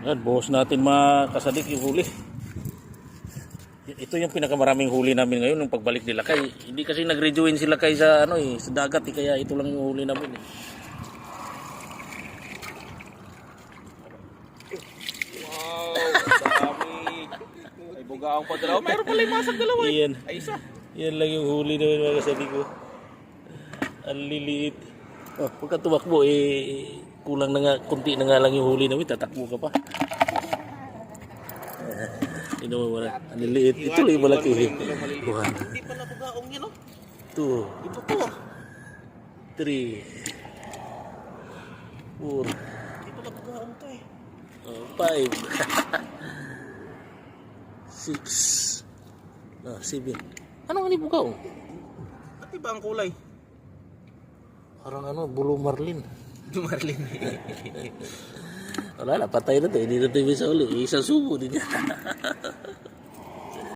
Yan, buhos natin mga kasadik yung huli. Ito yung pinakamaraming huli namin ngayon nung pagbalik nila kay. Hindi kasi nag-rejoin sila kay sa sa dagat kaya ito lang yung huli namin. Wow, dami. Ay bugaong pa dalawa. Mayroon pala yung masag dalawa. Iyan. Ay isa. Yan lang yung huli namin mga kasadik ko. Ang liliit. Oh, pagka tumakbo kulang na nga, kunti na nga lang yung huli namin, tatakbo ka pa. Ino mo na, ang liliit. Ito lang yung malaki. Buwan. Hindi pala bugaong yun, no? 2, Ito po. 3, 4, Hindi pala bugaong to eh. 5, 6, 7. Ano nga ni bukaw? At iba ang kulay? Parang blue marlin. Dumarlin. Wala na, patay na to. Hindi na to ibig sa uli. Isang subo din yan.